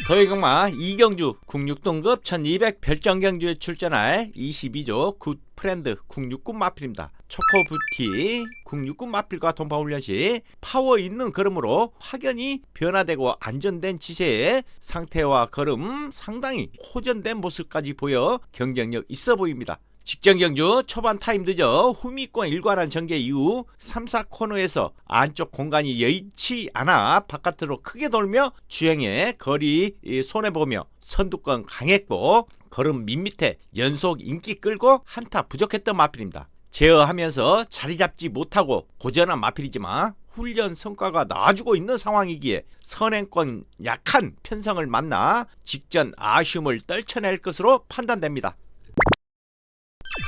더해경마 이경주 국육동급 1200 별정경주에 출전할 22조 굿 프렌드 국육군 마필입니다. 초코부티 국육군 마필과 동파훈련 시 파워 있는 걸음으로 확연히 변화되고 안전된 지세에 상태와 걸음 상당히 호전된 모습까지 보여 경쟁력 있어 보입니다. 직전 경주 초반 타임 늦어 후미권 일관한 전개 이후 3, 4코너에서 안쪽 공간이 여의치 않아 바깥으로 크게 돌며 주행에 거리 손해보며 선두권 강했고 걸음 밋밋해 연속 인기 끌고 한타 부족했던 마필입니다. 제어하면서 자리 잡지 못하고 고전한 마필이지만 훈련 성과가 나아지고 있는 상황이기에 선행권 약한 편성을 만나 직전 아쉬움을 떨쳐낼 것으로 판단됩니다.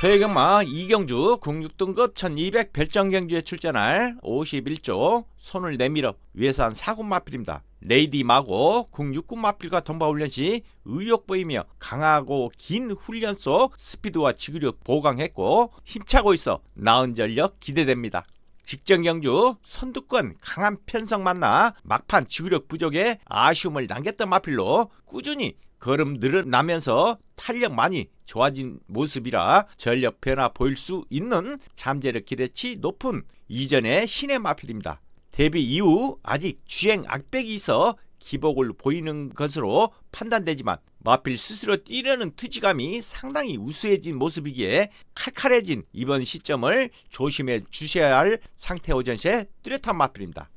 더해경마 이경주 국육등급 1200 별정경주에 출전할 51조 손을 내밀어 위에서 한 4군 마필입니다. 레이디 마고 국육군 마필과 동파훈련 시 의욕 보이며 강하고 긴 훈련 속 스피드와 지구력 보강했고 힘차고 있어 나은 전력 기대됩니다. 직전 경주 선두권 강한 편성 만나 막판 지구력 부족에 아쉬움을 남겼던 마필로 꾸준히 걸음 늘어나면서 탄력 많이 좋아진 모습이라 전력 변화 보일 수 있는 잠재력 기대치 높은 이전의 신의 마필입니다. 데뷔 이후 아직 주행 악백이 있어 기복을 보이는 것으로 판단되지만 마필 스스로 뛰려는 투지감이 상당히 우수해진 모습이기에 칼칼해진 이번 시점을 조심해 주셔야 할 상태오전시의 뚜렷한 마필입니다.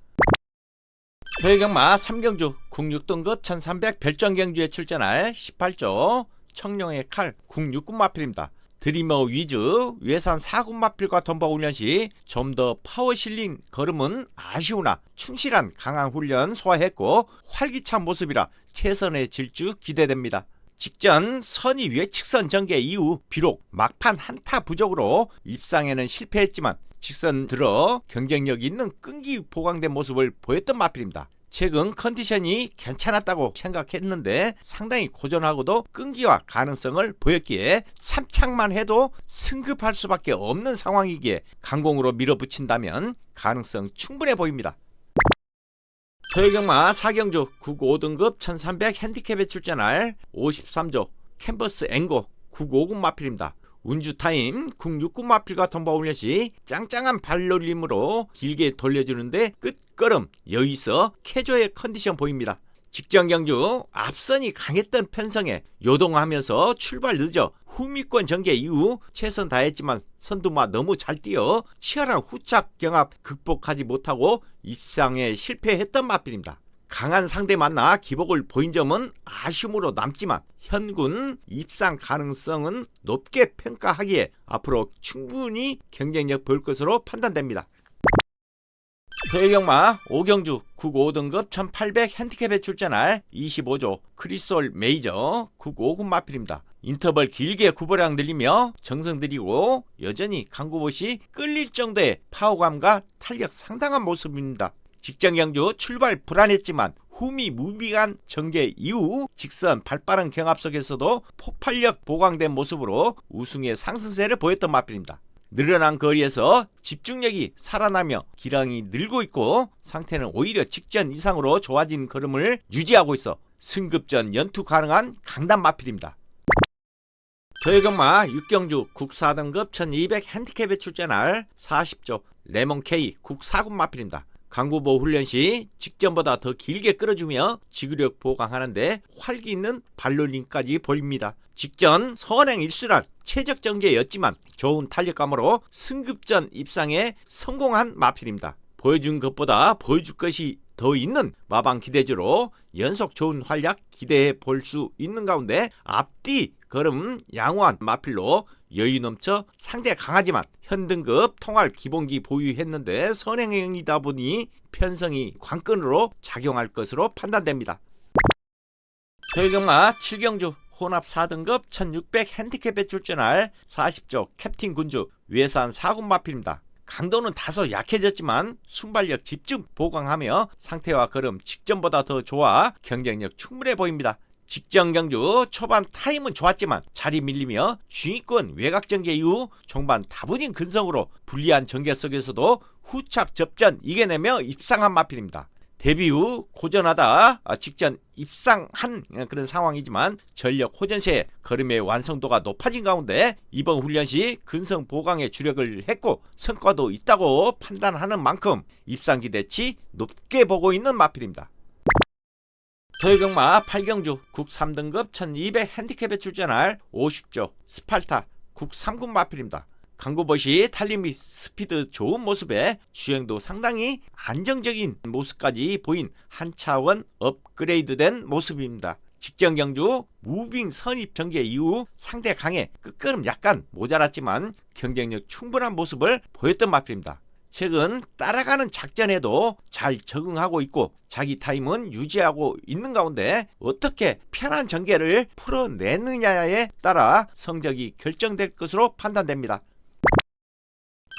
더해경마 3경주 국육등급 1300 별정경주에 출전할 18조 청룡의 칼 국육군 마필입니다. 드리머 위즈 외산 4군 마필과 동파훈련 시 좀 더 파워 실린 걸음은 아쉬우나 충실한 강한 훈련 소화했고 활기찬 모습이라 최선의 질주 기대됩니다. 직전 선의 외측선 전개 이후 비록 막판 한타 부족으로 입상에는 실패했지만 직선 들어 경쟁력 있는 끈기 보강된 모습을 보였던 마필입니다. 최근 컨디션이 괜찮았다고 생각했는데 상당히 고전하고도 끈기와 가능성을 보였기에 3착만 해도 승급할 수밖에 없는 상황이기에 강공으로 밀어붙인다면 가능성 충분해 보입니다. 더해경마 4경주 국 5등급 1300 핸디캡에 출전할 53조 캔버스 앵고 국 5군 마필입니다. 운주타임 국육군 마필과 동파훈련 시 짱짱한 발놀림으로 길게 돌려주는데 끝걸음 여기서 캐조의 컨디션 보입니다. 직전 경주 앞선이 강했던 편성에 요동하면서 출발 늦어 후미권 전개 이후 최선 다했지만 선두마 너무 잘 뛰어 치열한 후착 경합 극복하지 못하고 입상에 실패했던 마필입니다. 강한 상대 만나 기복을 보인 점은 아쉬움으로 남지만 현군 입상 가능성은 높게 평가하기에 앞으로 충분히 경쟁력 볼 것으로 판단됩니다. 더해경마 5경주 국 5등급 1800 핸디캡에 출전할 25조 크리솔 메이저 국 5군 마필입니다. 인터벌 길게 구보량 늘리며 정성 들이고 여전히 강구봇이 끌릴 정도의 파워감과 탄력 상당한 모습입니다. 직전 경주 출발 불안했지만 후미 무비간 전개 이후 직선 발빠른 경합 속에서도 폭발력 보강된 모습으로 우승의 상승세를 보였던 마필입니다. 늘어난 거리에서 집중력이 살아나며 기량이 늘고 있고 상태는 오히려 직전 이상으로 좋아진 걸음을 유지하고 있어 승급전 연투 가능한 강단 마필입니다. 더해경마 6경주 국 4등급 1200 핸디캡에 출전할 40조 레몬K 국 4군 마필입니다. 강구보 훈련 시 직전보다 더 길게 끌어주며 지구력 보강하는데 활기 있는 발놀림까지 보입니다. 직전 선행 일수랄 최적 전개였지만 좋은 탄력감으로 승급전 입상에 성공한 마필입니다. 보여준 것보다 보여줄 것이 더 있는 마방 기대주로 연속 좋은 활약 기대해 볼 수 있는 가운데 앞뒤 걸음 양호한 마필로 여유 넘쳐 상대 강하지만 현등급 통할 기본기 보유했는데 선행형이다 보니 편성이 관건으로 작용할 것으로 판단됩니다. 더해경마 7경주 혼합 4등급 1600 핸디캡에 출전할 40조 캡틴 군주 외산 4군 마필입니다. 강도는 다소 약해졌지만 순발력 집중 보강하며 상태와 걸음 직전보다 더 좋아 경쟁력 충분해 보입니다. 직전 경주 초반 타임은 좋았지만 자리 밀리며 중위권 외곽 전개 이후 종반 다분히 근성으로 불리한 전개 속에서도 후착 접전 이겨내며 입상한 마필입니다. 데뷔 후 고전하다 직전 입상한 그런 상황이지만 전력 호전세에 걸음의 완성도가 높아진 가운데 이번 훈련 시 근성 보강에 주력을 했고 성과도 있다고 판단하는 만큼 입상 기대치 높게 보고 있는 마필입니다. 도요경마 8경주 국 3등급 1200 핸디캡에 출전할 50조 스팔타 국 3군 마필입니다. 강구봇이 달림 및 스피드 좋은 모습에 주행도 상당히 안정적인 모습까지 보인 한 차원 업그레이드된 모습입니다. 직전 경주 무빙 선입 전개 이후 상대 강에 끝걸음 약간 모자랐지만 경쟁력 충분한 모습을 보였던 마필입니다. 최근 따라가는 작전에도 잘 적응하고 있고 자기 타임은 유지하고 있는 가운데 어떻게 편한 전개를 풀어내느냐에 따라 성적이 결정될 것으로 판단됩니다.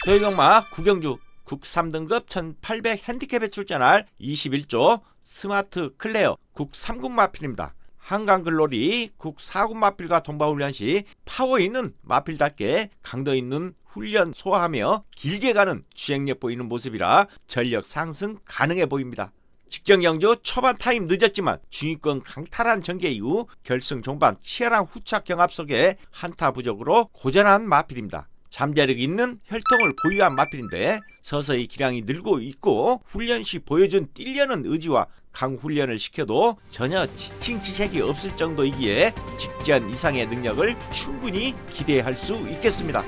도요경마 9경주 국 3등급 1800 핸디캡에 출전할 21조 스마트 클레어 국 3군 마필입니다. 한강글로리 국 4군 마필과 동바훈련 시 파워 있는 마필답게 강도 있는 훈련 소화하며 길게 가는 주행력 보이는 모습이라 전력 상승 가능해 보입니다. 직전 경주 초반 타임 늦었지만 중위권 강탈한 전개 이후 결승 종반 치열한 후착 경합 속에 한타 부족으로 고전한 마필입니다. 잠재력 있는 혈통을 보유한 마필인데 서서히 기량이 늘고 있고 훈련 시 보여준 뛰려는 의지와 강훈련을 시켜도 전혀 지친 기색이 없을 정도이기에 직전 이상의 능력을 충분히 기대할 수 있겠습니다.